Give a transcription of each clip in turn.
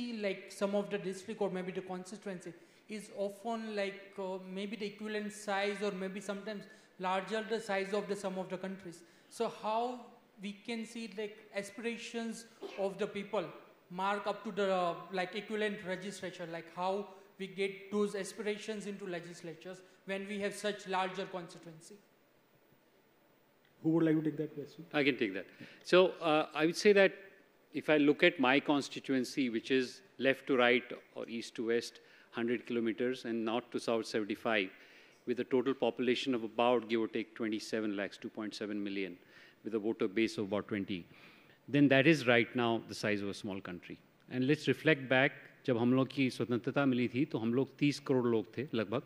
see like some of the district or maybe the constituency is often like maybe the equivalent size or maybe sometimes larger the size of the some of the countries. So how we can see like aspirations of the people mark up to the like equivalent legislature, like how we get those aspirations into legislatures when we have such larger constituency. Who would like to take that question? I can take that. So I would say that if I look at my constituency, which is left to right or east to west, 100 kilometers, and north to south, 75, with a total population of about, give or take, 27 lakhs, 2.7 million, with a voter base of about 20, then that is right now the size of a small country. And let's reflect back, जब हम लोग की स्वतंत्रता मिली थी, तो हम लोग 30 करोड़ लोग थे लगभग,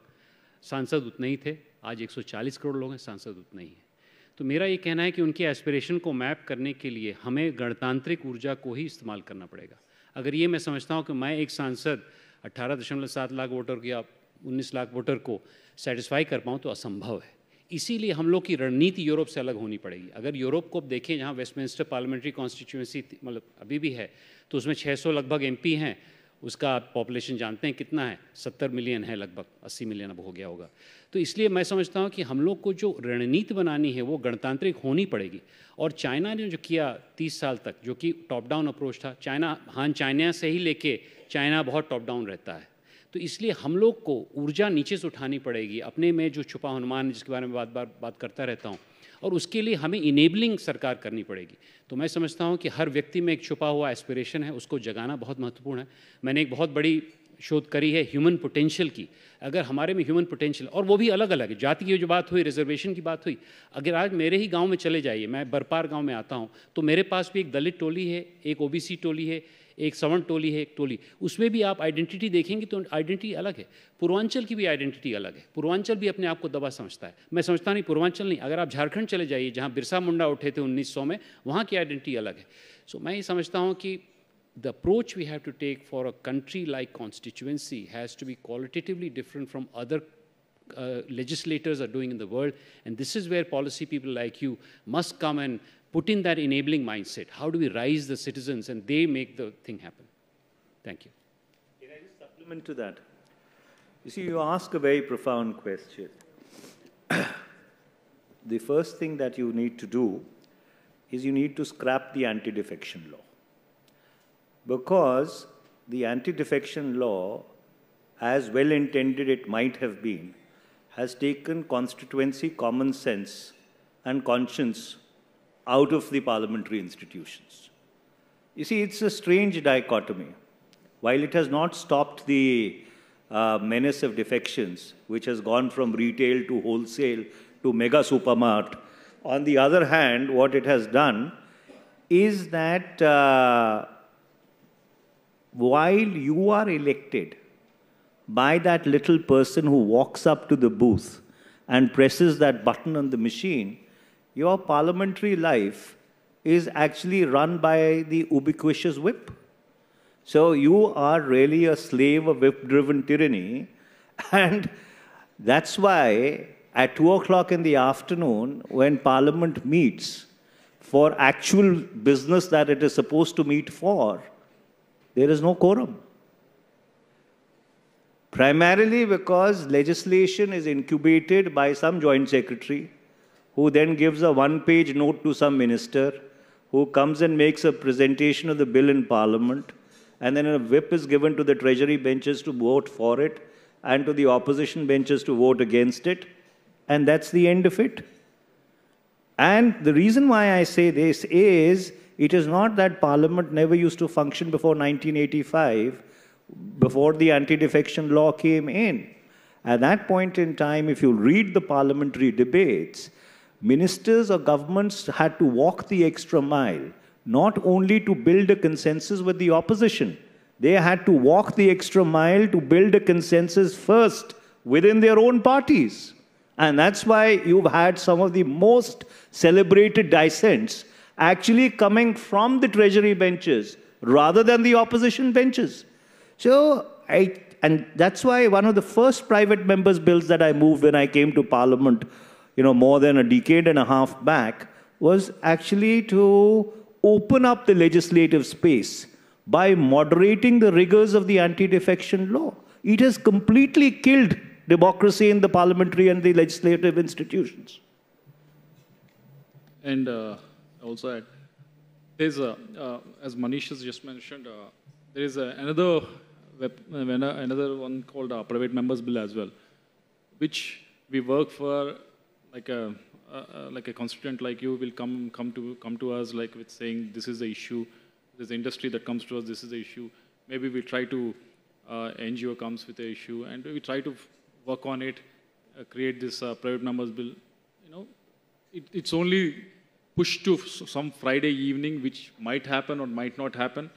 सांसद उतने ही थे, आज 140 करोड़ लोग हैं, सांसद उतने ही हैं. तो मेरा ये कहना है कि उनकी एस्पिरेशन को मैप करने के लिए हमें गणतांत्रिक ऊर्जा को ही इस्तेमाल करना पड़ेगा. अगर ये मैं समझता हूँ कि मैं एक सांसद 18.7 लाख वोटर या 19 लाख वोटर को सेटिस्फाई कर पाऊँ तो असंभव है. इसीलिए हम लोग की रणनीति यूरोप से अलग होनी पड़ेगी. अगर यूरोप को देखें, जहाँ वेस्टमिंस्टर पार्लियामेंट्री कॉन्स्टिट्यूंसी मतलब अभी भी है, तो उसमें 600 लगभग एमपी हैं. उसका पॉपुलेशन जानते हैं कितना है, 70 मिलियन है लगभग, 80 मिलियन अब हो गया होगा. तो इसलिए मैं समझता हूँ कि हम लोग को जो रणनीति बनानी है वो गणतांत्रिक होनी पड़ेगी. और चाइना ने जो किया 30 साल तक, जो कि टॉप डाउन अप्रोच था, चाइना से ही लेके चाइना बहुत टॉप डाउन रहता है. तो इसलिए हम लोग को ऊर्जा नीचे से उठानी पड़ेगी. अपने में जो छुपा हनुमान, जिसके बारे में बात करता रहता हूँ, और उसके लिए हमें इनेबलिंग सरकार करनी पड़ेगी. तो मैं समझता हूँ कि हर व्यक्ति में एक छुपा हुआ एस्पिरेशन है, उसको जगाना बहुत महत्वपूर्ण है. मैंने एक बहुत बड़ी शोध करी है ह्यूमन पोटेंशियल की. अगर हमारे में ह्यूमन पोटेंशियल, और वो भी अलग अलग है, जाति की जो बात हुई, रिजर्वेशन की बात हुई, अगर आज मेरे ही गांव में चले जाइए, मैं बरपार गांव में आता हूं, तो मेरे पास भी एक दलित टोली है, एक ओबीसी टोली है, एक सवर्ण टोली है, एक टोली. उसमें भी आप आइडेंटिटी देखेंगे तो आइडेंटिटी अलग है. पूर्वांचल की भी आइडेंटिटी अलग है. पूर्वांचल भी अपने आप को दबा समझता है. मैं समझता नहीं पूर्वांचल नहीं, अगर आप झारखंड चले जाइए, जहाँ बिरसा मुंडा उठे थे 1900 में, वहाँ की आइडेंटिटी अलग है. सो मैं ये समझता हूँ कि the approach we have to take for a country like constituency has to be qualitatively different from other legislators are doing in the world. And this is where policy people like you must come and put in that enabling mindset. How do we rise the citizens and they make the thing happen? Thank you. Can I just supplement to that? You see, you ask a very profound question. The first thing that you need to do is you need to scrap the anti-defection law. Because the anti-defection law, as well intended it might have been, has taken constituency, common sense, and conscience out of the parliamentary institutions. You see, it's a strange dichotomy. While it has not stopped the menace of defections, which has gone from retail to wholesale to mega supermart, on the other hand, what it has done is that while you are elected by that little person who walks up to the booth and presses that button on the machine, your parliamentary life is actually run by the ubiquitous whip. So you are really a slave of whip-driven tyranny, and that's why at 2 o'clock in the afternoon, when Parliament meets for actual business that it is supposed to meet for, there is no quorum. Primarily because legislation is incubated by some joint secretary who then gives a one-page note to some minister who comes and makes a presentation of the bill in Parliament, and then a whip is given to the treasury benches to vote for it and to the opposition benches to vote against it, and that's the end of it. And the reason why I say this is, it is not that Parliament never used to function before 1985, before the anti-defection law came in. At that point in time, if you read the parliamentary debates, ministers or governments had to walk the extra mile, not only to build a consensus with the opposition. They had to walk the extra mile to build a consensus first within their own parties. And that's why you've had some of the most celebrated dissents actually coming from the treasury benches rather than the opposition benches. So, and that's why one of the first private members' bills that I moved when I came to Parliament, more than a decade and a half back, was actually to open up the legislative space by moderating the rigors of the anti-defection law. It has completely killed democracy in the parliamentary and the legislative institutions. And also, there's as Manish has just mentioned, there is another one called Private Members Bill as well, which we work for. Like a constituent like you will come to us like with saying this is the issue. There's industry that comes to us. This is the issue. Maybe we try to NGO comes with the issue, and we try to work on it, create this Private Members Bill. You know, it's only pushed to some Friday evening, which might happen or might not happen.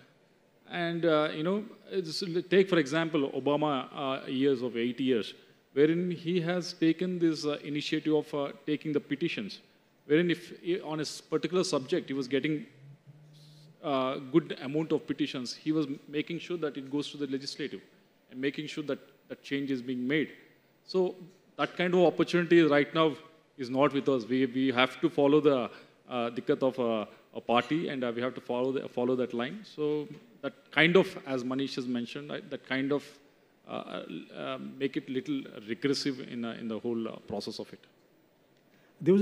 And you know, take for example Obama years of 8 years, wherein he has taken this initiative of taking the petitions, wherein if on a particular subject he was getting good amount of petitions, he was making sure that it goes to the legislative and making sure that that change is being made. So that kind of opportunity right now is not with us. We have to follow the dikkat of a party, and we have to follow that line. So that kind of, as Manish has mentioned, that kind of make it little regressive in the whole process of it. There was